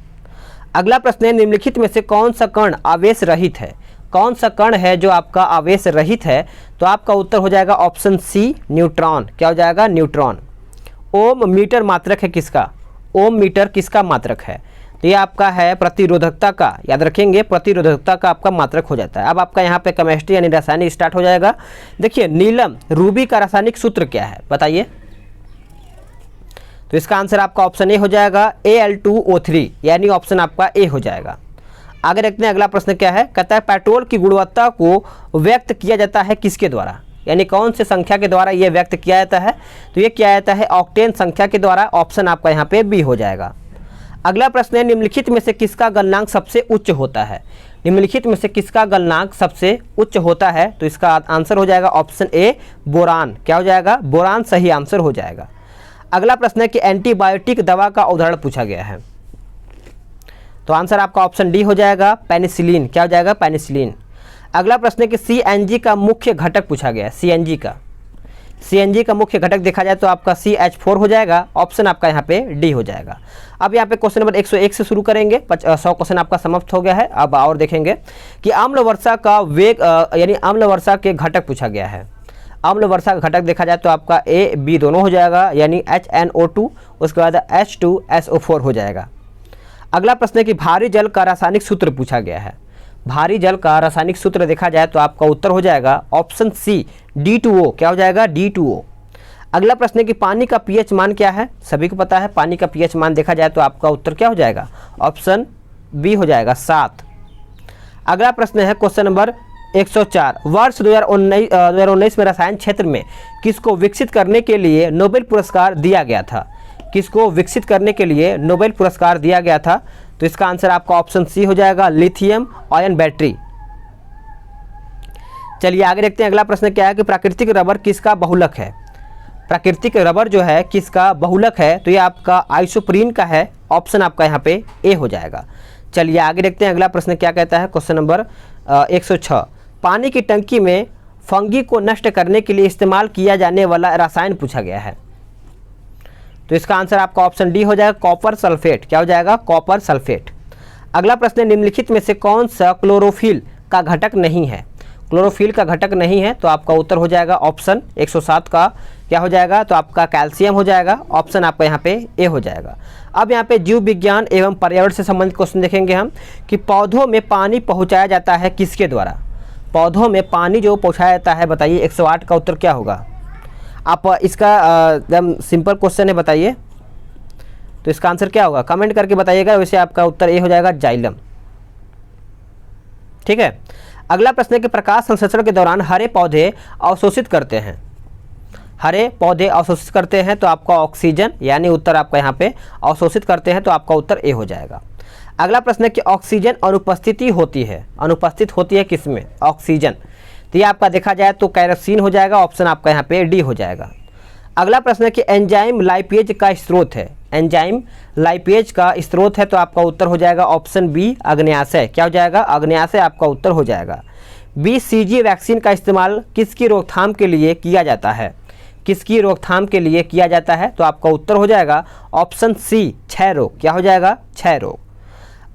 अगला प्रश्न है निम्नलिखित में से कौन सा कण आवेश रहित है? कौन सा कण है जो आपका आवेश रहित है? तो आपका उत्तर हो जाएगा ऑप्शन सी, न्यूट्रॉन। क्या हो जाएगा? न्यूट्रॉन। ओम मीटर मात्रक है किसका? ओम मीटर किसका मात्रक है? तो ये आपका है प्रतिरोधकता का। याद रखेंगे, प्रतिरोधकता का आपका मात्रक हो जाता है। अब आपका यहाँ पे केमिस्ट्री यानी रासायनिक स्टार्ट हो जाएगा। देखिए नीलम रूबी का रासायनिक सूत्र क्या है बताइए? तो इसका आंसर आपका ऑप्शन ए हो जाएगा, Al2O3, यानी ऑप्शन आपका ए हो जाएगा। आगे देखते हैं अगला प्रश्न क्या है। कहता है पेट्रोल की गुणवत्ता को व्यक्त किया जाता है किसके द्वारा, यानी कौन से संख्या के द्वारा यह व्यक्त किया जाता है, तो ये किया जाता है ऑक्टेन संख्या के द्वारा। ऑप्शन आपका यहाँ पे बी हो जाएगा। अगला प्रश्न है निम्नलिखित में से किसका गलनांक सबसे उच्च होता है। निम्नलिखित में से किसका गलनांक सबसे उच्च होता है, तो इसका आंसर हो जाएगा ऑप्शन ए बोरान। क्या हो जाएगा, बोरान सही आंसर हो जाएगा। अगला प्रश्न है कि एंटीबायोटिक दवा का उदाहरण पूछा गया है, तो आंसर आपका ऑप्शन डी हो जाएगा पेनिसिलिन। क्या हो जाएगा, पेनिसिलिन। अगला प्रश्न है कि सीएनजी का मुख्य घटक पूछा गया है। सीएनजी का मुख्य घटक देखा जाए तो आपका CH4 हो जाएगा। ऑप्शन आपका यहाँ पे डी हो जाएगा। अब यहाँ पे क्वेश्चन नंबर 101 से शुरू करेंगे। 100 क्वेश्चन आपका समाप्त हो गया है। अब और देखेंगे कि अम्ल वर्षा का वेग यानी अम्ल वर्षा के घटक पूछा गया है। अम्ल वर्षा का घटक देखा जाए तो आपका A B दोनों हो जाएगा, यानी HNO2, उसके बाद H2SO4 हो जाएगा। अगला प्रश्न है कि भारी जल का रासायनिक सूत्र पूछा गया है। भारी जल का रासायनिक सूत्र देखा जाए तो आपका उत्तर हो जाएगा ऑप्शन सी D2O। क्या हो जाएगा, D2O। अगला प्रश्न है कि पानी का पीएच मान क्या है। सभी को पता है पानी का पीएच मान देखा जाए तो आपका उत्तर क्या हो जाएगा, ऑप्शन बी हो जाएगा 7। अगला प्रश्न है क्वेश्चन नंबर 104। वर्ष 2019 में रसायन क्षेत्र में किसको विकसित करने के लिए नोबेल पुरस्कार दिया गया था। किसको विकसित करने के लिए नोबेल पुरस्कार दिया गया था, तो इसका आंसर आपका ऑप्शन सी हो जाएगा लिथियम आयन बैटरी। चलिए आगे देखते हैं। अगला प्रश्न क्या है कि प्राकृतिक रबर किसका बहुलक है। प्राकृतिक रबर जो है किसका बहुलक है, तो ये आपका आइसोप्रीन का है। ऑप्शन आपका यहाँ पे ए हो जाएगा। चलिए आगे देखते हैं। अगला प्रश्न क्या कहता है, क्वेश्चन नंबर 106। पानी की टंकी में फंगी को नष्ट करने के लिए इस्तेमाल किया जाने वाला रसायन पूछा गया है, तो इसका आंसर आपका ऑप्शन डी हो जाएगा कॉपर सल्फेट। क्या हो जाएगा, कॉपर सल्फेट। अगला प्रश्न निम्नलिखित में से कौन सा क्लोरोफिल का घटक नहीं है। क्लोरोफिल का घटक नहीं है तो आपका उत्तर हो जाएगा ऑप्शन 107 का क्या हो जाएगा, तो आपका कैल्शियम हो जाएगा। ऑप्शन आपका यहाँ पे ए हो जाएगा। अब यहाँ पे जीव विज्ञान एवं पर्यावरण से संबंधित क्वेश्चन देखेंगे हम कि पौधों में पानी पहुँचाया जाता है किसके द्वारा। पौधों में पानी जो पहुँचाया जाता है बताइए, 108 का उत्तर क्या होगा। आप इसका एकदम सिंपल क्वेश्चन है, बताइए तो इसका आंसर क्या होगा, कमेंट करके बताइएगा। वैसे आपका उत्तर ए हो जाएगा जाइलम। ठीक है। अगला प्रश्न है कि प्रकाश संश्लेषण के दौरान हरे पौधे अवशोषित करते हैं। हरे पौधे अवशोषित करते हैं तो आपका ऑक्सीजन, यानी उत्तर आपका यहाँ पे अवशोषित करते हैं तो आपका उत्तर ए हो जाएगा। अगला प्रश्न है कि ऑक्सीजन अनुपस्थिति होती है, अनुपस्थित होती है किसमें, ऑक्सीजन, तो ये आपका देखा जाए तो कैरोसिन हो जाएगा। ऑप्शन आपका यहाँ पे डी हो जाएगा। अगला प्रश्न है कि एंजाइम लाइपेज का स्रोत है। एंजाइम लाइपेज का स्रोत है तो आपका उत्तर हो जाएगा ऑप्शन बी अग्न्याशय। क्या हो जाएगा, अग्न्याशय आपका उत्तर हो जाएगा। BCG वैक्सीन का इस्तेमाल किसकी रोकथाम के लिए किया जाता है। किसकी रोकथाम के लिए किया जाता है, तो आपका उत्तर हो जाएगा ऑप्शन सी क्षय रोग। क्या हो जाएगा, क्षय रोग।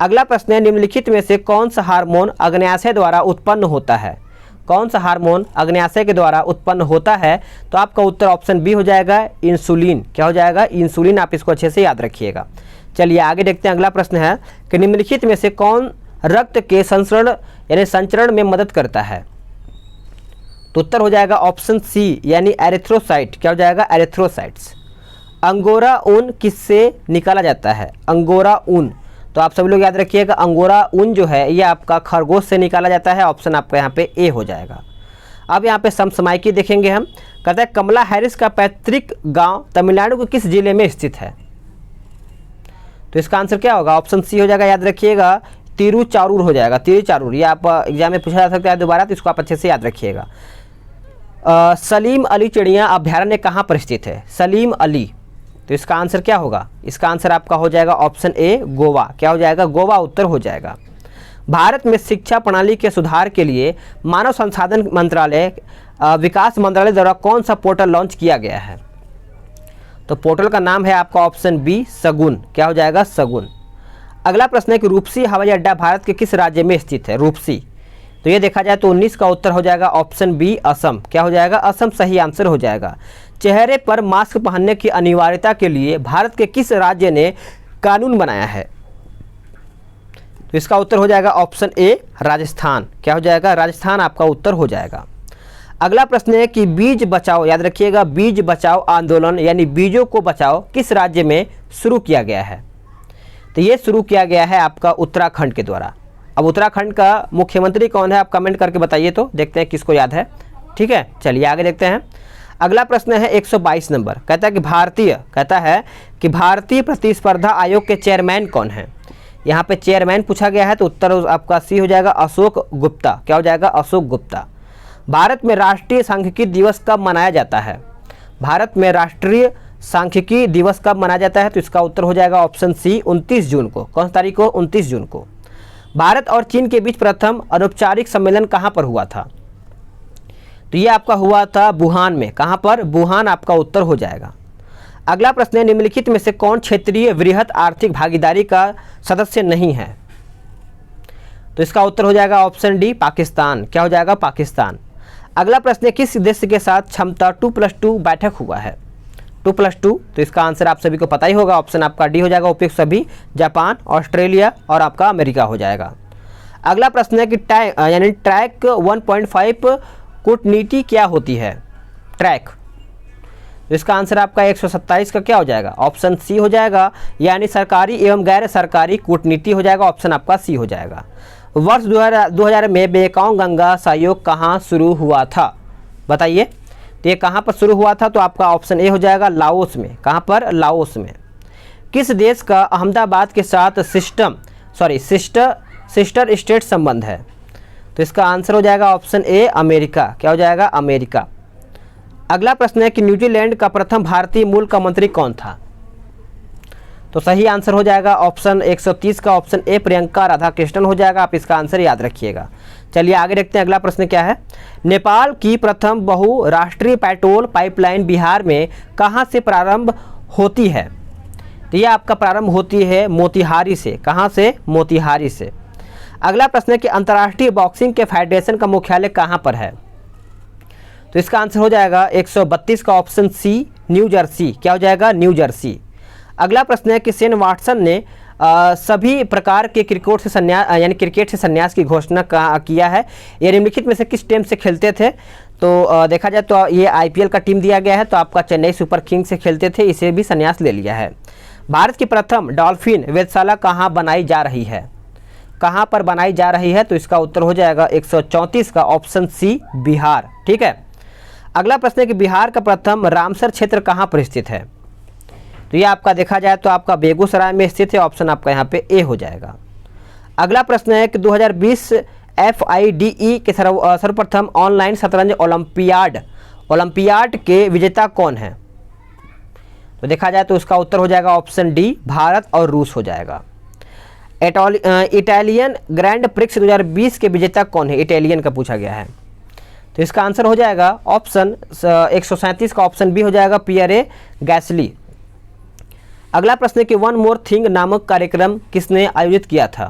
अगला प्रश्न है निम्नलिखित में से कौन सा हार्मोन अग्न्याशय द्वारा उत्पन्न होता है। कौन सा हार्मोन अग्न्याशय के द्वारा उत्पन्न होता है, तो आपका उत्तर ऑप्शन बी हो जाएगा इंसुलिन। क्या हो जाएगा, इंसुलिन। आप इसको अच्छे से याद रखिएगा। चलिए आगे देखते हैं। अगला प्रश्न है कि निम्नलिखित में से कौन रक्त के संचरण यानी संचरण में मदद करता है, तो उत्तर हो जाएगा ऑप्शन सी यानी एरिथ्रोसाइट। क्या हो जाएगा, एरिथ्रोसाइट्स। अंगोरा ऊन किससे निकाला जाता है। अंगोरा ऊन, तो आप सभी लोग याद रखिएगा अंगोरा ऊन जो है ये आपका खरगोश से निकाला जाता है। ऑप्शन आपका यहाँ पे ए हो जाएगा। अब यहाँ पे समसामयिकी देखेंगे हम। कहता है कमला हैरिस का पैतृक गांव तमिलनाडु के किस जिले में स्थित है, तो इसका आंसर क्या होगा, ऑप्शन सी हो जाएगा। याद रखिएगा तिरुचारूर हो जाएगा, तिरुचारूर। ये आप एग्जाम में पूछा जा सकता है दोबारा, तो इसको आप अच्छे से याद रखिएगा। सलीम अली चिड़िया अभ्यारण्य कहाँ पर स्थित है। सलीम अली, तो इसका आंसर क्या होगा, इसका आंसर आपका हो जाएगा ऑप्शन ए गोवा। क्या हो जाएगा, गोवा उत्तर हो जाएगा। भारत में शिक्षा प्रणाली के सुधार के लिए मानव संसाधन मंत्रालय विकास मंत्रालय द्वारा कौन सा पोर्टल लॉन्च किया गया है, तो पोर्टल का नाम है आपका ऑप्शन बी सगुन। क्या हो जाएगा, सगुन। अगला प्रश्न है कि रूपसी हवाई अड्डा भारत के किस राज्य में स्थित है। रूपसी, तो ये देखा जाए तो 19 का उत्तर हो जाएगा ऑप्शन बी असम। क्या हो जाएगा, असम सही आंसर हो जाएगा। चेहरे पर मास्क पहनने की अनिवार्यता के लिए भारत के किस राज्य ने कानून बनाया है, तो इसका उत्तर हो जाएगा ऑप्शन ए राजस्थान। क्या हो जाएगा, राजस्थान आपका उत्तर हो जाएगा। अगला प्रश्न है कि बीज बचाओ, याद रखिएगा बीज बचाओ आंदोलन यानी बीजों को बचाओ किस राज्य में शुरू किया गया है, तो ये शुरू किया गया है आपका उत्तराखंड के द्वारा। अब उत्तराखंड का मुख्यमंत्री कौन है, आप कमेंट करके बताइए तो देखते हैं किसको याद है। ठीक है, चलिए आगे देखते हैं। अगला प्रश्न है 122 नंबर, कहता है कि भारतीय प्रतिस्पर्धा आयोग के चेयरमैन कौन है। यहाँ पे चेयरमैन पूछा गया है तो उत्तर आपका सी हो जाएगा, अशोक गुप्ता। क्या हो जाएगा, अशोक गुप्ता। भारत में राष्ट्रीय सांख्यिकी दिवस कब मनाया जाता है, भारत में राष्ट्रीय सांख्यिकी दिवस कब मनाया जाता है, तो इसका उत्तर हो जाएगा ऑप्शन सी 29 जून को। कौन सी तारीख को, 29 जून को। भारत और चीन के बीच प्रथम अनौपचारिक सम्मेलन कहाँ पर हुआ था, तो ये आपका हुआ था वुहान में। कहाँ पर, वुहान आपका उत्तर हो जाएगा। अगला प्रश्न है, निम्नलिखित में से कौन क्षेत्रीय वृहद आर्थिक भागीदारी का सदस्य नहीं है, तो इसका उत्तर हो जाएगा ऑप्शन डी पाकिस्तान। क्या हो जाएगा, पाकिस्तान। अगला प्रश्न है, किस देश के साथ क्षमता 2+2 बैठक हुआ है, 2+2, तो इसका आंसर आप सभी को पता ही होगा, ऑप्शन आपका डी हो जाएगा, उपयुक्त सभी, जापान, ऑस्ट्रेलिया और आपका अमेरिका हो जाएगा। अगला प्रश्न है कि ट्रैक 1.5 कूटनीति क्या होती है, ट्रैक, तो इसका आंसर आपका 127 का क्या हो जाएगा, ऑप्शन सी हो जाएगा, यानी सरकारी एवं गैर सरकारी कूटनीति हो जाएगा, ऑप्शन आपका सी हो जाएगा। वर्ष 2000 में मेकॉन्ग गंगा सहयोग कहाँ शुरू हुआ था, बताइए, तो ये कहाँ पर शुरू हुआ था, तो आपका ऑप्शन ए हो जाएगा, लाओस में। कहाँ पर, लाओस में। किस देश का अहमदाबाद के साथ सिस्टर स्टेट संबंध है, तो इसका आंसर हो जाएगा ऑप्शन ए अमेरिका। क्या हो जाएगा, अमेरिका। अगला प्रश्न है कि न्यूजीलैंड का प्रथम भारतीय मूल का मंत्री कौन था, तो सही आंसर हो जाएगा ऑप्शन 130 का, ऑप्शन ए प्रियंका राधाकृष्णन हो जाएगा। आप इसका आंसर याद रखिएगा। चलिए आगे देखते हैं, अगला प्रश्न क्या है। नेपाल की प्रथम बहुराष्ट्रीय पेट्रोल पाइपलाइन बिहार में कहाँ से प्रारंभ होती है, तो यह आपका प्रारंभ होती है मोतिहारी से। कहाँ से, मोतिहारी से। अगला प्रश्न है कि अंतर्राष्ट्रीय बॉक्सिंग के फेडरेशन का मुख्यालय कहाँ पर है, तो इसका आंसर हो जाएगा 132 का, ऑप्शन सी न्यू जर्सी। क्या हो जाएगा, न्यू जर्सी। अगला प्रश्न है कि शेन वाटसन ने सभी प्रकार के क्रिकेट से संन्यास की घोषणा किया है, ये निम्नलिखित में से किस टीम से खेलते थे, तो देखा जाए तो ये आईपीएल का टीम दिया गया है, तो आपका चेन्नई सुपर किंग्स से खेलते थे, इसे भी संन्यास ले लिया है। भारत की प्रथम डॉल्फिन वेधशाला कहाँ बनाई जा रही है, कहाँ पर बनाई जा रही है, तो इसका उत्तर हो जाएगा 134 का, ऑप्शन सी बिहार। ठीक है। अगला प्रश्न है कि बिहार का प्रथम रामसर क्षेत्र कहाँ पर स्थित है, तो ये आपका देखा जाए तो आपका बेगूसराय में स्थित है, ऑप्शन आपका यहाँ पे ए हो जाएगा। अगला प्रश्न है कि 2020 FIDE के सर्वप्रथम ऑनलाइन शतरंज ओलंपियाड के विजेता कौन है, तो देखा जाए तो उसका उत्तर हो जाएगा ऑप्शन डी भारत और रूस हो जाएगा। इटालियन ग्रैंड प्रिक्स 2020 के विजेता कौन है, इटालियन का पूछा गया है, तो इसका आंसर हो जाएगा ऑप्शन 137 का, ऑप्शन बी हो जाएगा पियरे गैसली। अगला प्रश्न है कि वन मोर थिंग नामक कार्यक्रम किसने आयोजित किया था,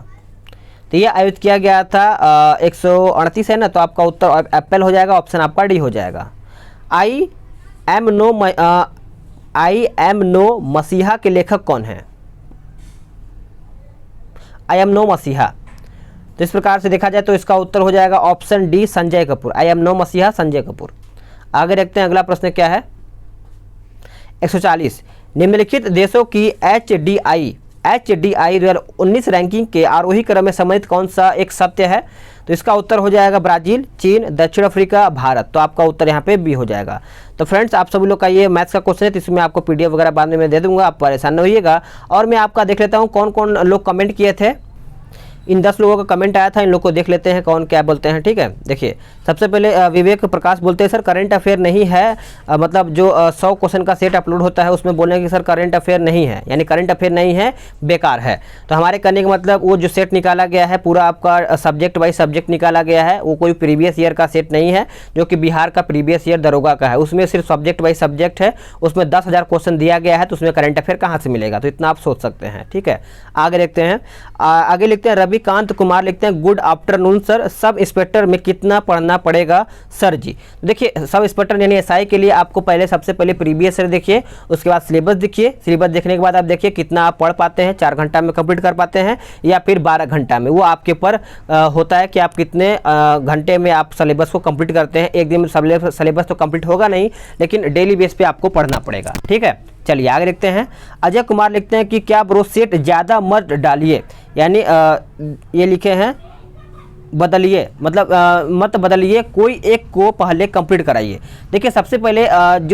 तो ये आयोजित किया गया था 138 है ना, तो आपका उत्तर एप्पल हो जाएगा, ऑप्शन आपका डी हो जाएगा। आई एम नो मसीहा के लेखक कौन है, आई एम नो मसीहा, तो इस प्रकार से देखा जाए तो इसका उत्तर हो जाएगा option D Sanjay Kapoor. I am no messiah Sanjay Kapoor. आगे देखते हैं, अगला प्रश्न क्या है 140, निम्नलिखित देशों की HDI 2019 रैंकिंग के आरोही क्रम में सम्मिलित कौन सा एक सत्य है, तो इसका उत्तर हो जाएगा ब्राज़ील, चीन, दक्षिण अफ्रीका, भारत, तो आपका उत्तर यहाँ पे बी हो जाएगा। तो फ्रेंड्स आप सभी लोग का ये मैथ्स का क्वेश्चन है, तो इसमें आपको PDF वगैरह बाद में मैं दे दूंगा, आप परेशान न होइएगा। और मैं आपका देख लेता हूँ कौन कौन लोग कमेंट किए थे, इन 10 लोगों का कमेंट आया था, इन लोग को देख लेते हैं कौन क्या बोलते हैं। ठीक है, देखिए सबसे पहले विवेक प्रकाश बोलते हैं सर करंट अफेयर नहीं है, मतलब जो 100 क्वेश्चन का सेट अपलोड होता है उसमें बोलने कि सर करंट अफेयर नहीं है, यानी करंट अफेयर नहीं है, बेकार है। तो हमारे करने का मतलब वो जो सेट निकाला गया है पूरा आपका सब्जेक्ट वाइज सब्जेक्ट निकाला गया है, वो कोई प्रीवियस ईयर का सेट नहीं है, जो कि बिहार का प्रीवियस ईयर दरोगा का है, उसमें सिर्फ सब्जेक्ट वाइज सब्जेक्ट है, उसमें 10,000 क्वेश्चन दिया गया है, तो उसमें करंट अफेयर कहाँ से मिलेगा, तो इतना आप सोच सकते हैं। ठीक है, आगे देखते हैं, आगे लिखते हैं रविकांत कुमार लिखते हैं good afternoon sir, sub inspector में कितना पढ़ना पड़ेगा सर जी। देखिए सब इंस्पेक्टर यानी SI के लिए आपको पहले सबसे पहले प्रीवियस ईयर देखिए, उसके बाद सिलेबस देखिए, सिलेबस देखने के बाद आप देखिए कितना आप पढ़ पाते हैं, 4 घंटा में कंप्लीट कर पाते हैं या फिर 12 घंटा में, वो आपके ऊपर होता है कि आप कितने घंटे में आप सिलेबस को कंप्लीट करते हैं। एक दिन में सिलेबस तो कंप्लीट होगा नहीं, लेकिन डेली बेस पे आपको पढ़ना पड़ेगा। ठीक है, चलिए आगे देखते हैं। अजय कुमार लिखते हैं कि क्या ब्रो सेट ज़्यादा मत डालिए, यानी ये लिखे हैं बदलिए, मतलब मत बदलिए, कोई एक को पहले कंप्लीट कराइए। देखिए सबसे पहले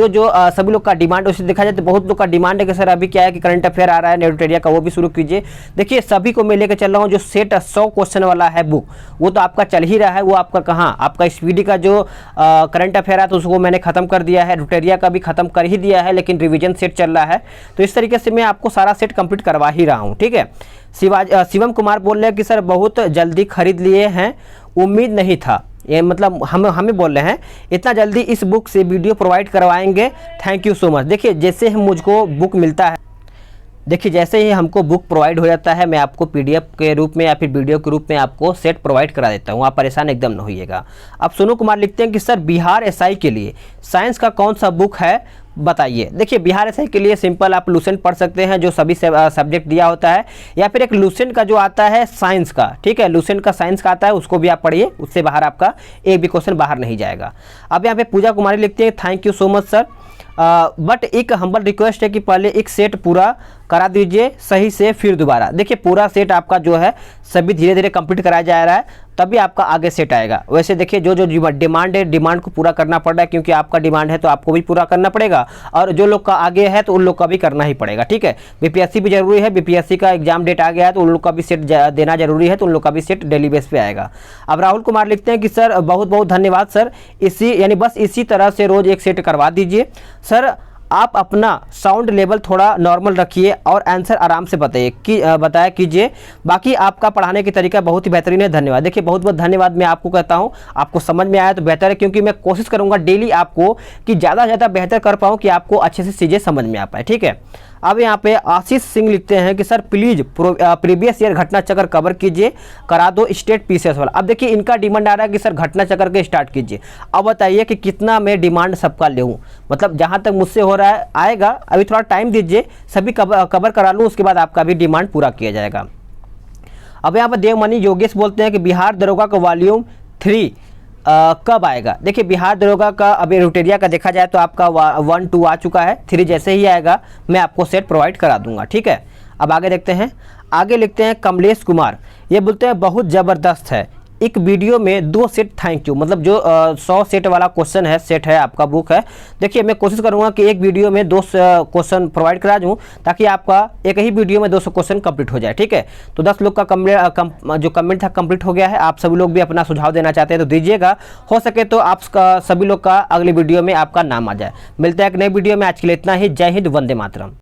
जो सभी लोग का डिमांड उसे देखा जाए तो बहुत लोग का डिमांड है कि सर अभी क्या है कि करंट अफेयर आ रहा है एडुटेरिया का, वो भी शुरू कीजिए। देखिए सभी को मैं लेकर चल रहा हूँ जो सेट 100 क्वेश्चन वाला है बुक, वो तो आपका चल ही रहा है। वो आपका कहाँ, आपका स्पीडी का जो करंट अफेयर है तो उसको मैंने खत्म कर दिया है, एडुटेरिया का भी खत्म कर ही दिया है, लेकिन रिवीजन सेट चल रहा है। तो इस तरीके से मैं आपको सारा सेट कंप्लीट करवा ही रहा हूँ, ठीक है। शिवम कुमार बोल रहे हैं कि सर बहुत जल्दी खरीद लिए हैं, उम्मीद नहीं था। ये मतलब हमें बोल रहे हैं इतना जल्दी इस बुक से वीडियो प्रोवाइड करवाएंगे, थैंक यू सो मच। देखिए जैसे ही मुझको बुक मिलता है, देखिए जैसे ही हमको बुक प्रोवाइड हो जाता है मैं आपको पीडीएफ के रूप में या फिर वीडियो के रूप में आपको सेट प्रोवाइड करा देता हूँ, आप परेशान एकदम न होइएगा। अब सोनू कुमार लिखते हैं कि सर बिहार एसआई के लिए साइंस का कौन सा बुक है बताइए। देखिए बिहार एसआई के लिए सिंपल आप लूसेंट पढ़ सकते हैं जो सभी सब्जेक्ट दिया होता है, या फिर एक लूसेंट का जो आता है साइंस का, ठीक है, लूसेंट का साइंस का आता है, उसको भी आप पढ़िए, उससे बाहर आपका एक भी क्वेश्चन बाहर नहीं जाएगा। अब यहाँ पे पूजा कुमारी लिखते हैं thank you so much sir, but एक हम्बल रिक्वेस्ट है कि पहले एक सेट पूरा करा दीजिए सही से फिर दोबारा। देखिए पूरा सेट आपका जो है सभी धीरे धीरे कंप्लीट कराया जा रहा है, तभी आपका आगे सेट आएगा। वैसे देखिए जो डिमांड है, डिमांड को पूरा करना पड़ रहा है, क्योंकि आपका डिमांड है तो आपको भी पूरा करना पड़ेगा, और जो लोग का आगे है तो उन लोग का भी करना ही पड़ेगा, ठीक है। बीपीएससी भी जरूरी है, बीपीएससी का एग्जाम डेट आ गया है तो उन लोग का भी सेट देना जरूरी है, तो उन लोग का भी सेट डेली बेस पे आएगा। अब राहुल कुमार लिखते हैं कि सर बहुत बहुत धन्यवाद सर, बस इसी तरह से रोज एक सेट करवा दीजिए सर। आप अपना साउंड लेवल थोड़ा नॉर्मल रखिए और आंसर आराम से बताया कीजिए, बाकी आपका पढ़ाने की तरीका बहुत ही बेहतरीन है, धन्यवाद। देखिए बहुत बहुत धन्यवाद मैं आपको कहता हूं, आपको समझ में आया तो बेहतर है, क्योंकि मैं कोशिश करूंगा डेली आपको कि ज़्यादा से ज़्यादा बेहतर कर पाऊँ कि आपको अच्छे से चीज़ें समझ में आ पाए, ठीक है। अब यहाँ पे आशीष सिंह लिखते हैं कि सर प्लीज़ प्रीवियस ईयर घटना चक्र कवर कीजिए, करा दो स्टेट पीसीएस वाला। अब देखिए इनका डिमांड आ रहा है कि सर घटना चक्र के स्टार्ट कीजिए। अब बताइए कि कितना मैं डिमांड सबका लूँ, मतलब जहाँ तक मुझसे हो रहा है आएगा, अभी थोड़ा टाइम दीजिए, सभी कवर करा लूँ, उसके बाद आपका भी डिमांड पूरा किया जाएगा। अब यहाँ पर देवमणि योगेश बोलते हैं कि बिहार दरोगा का वॉल्यूम 3 कब आएगा। देखिए बिहार दरोगा का अभी एडुटेरिया का देखा जाए तो आपका 1, 2 आ चुका है, 3 जैसे ही आएगा मैं आपको सेट प्रोवाइड करा दूंगा, ठीक है। अब आगे देखते हैं, आगे लिखते हैं कमलेश कुमार, ये बोलते हैं बहुत ज़बरदस्त है, एक वीडियो में 2 सेट थैंक यू। मतलब जो 100 सेट वाला क्वेश्चन है, सेट है आपका बुक है, देखिए मैं कोशिश करूंगा कि एक वीडियो में 2 क्वेश्चन प्रोवाइड करा दूं, ताकि आपका एक ही वीडियो में 200 क्वेश्चन कंप्लीट हो जाए, ठीक है। तो 10 लोग का जो कमेंट था कंप्लीट हो गया है। आप सभी लोग भी अपना सुझाव देना चाहते हैं तो दीजिएगा, हो सके तो आप सभी लोग का अगली वीडियो में आपका नाम आ जाए। मिलता है एक नई वीडियो में, आज के लिए इतना ही। जय हिंद, वंदे मातरम।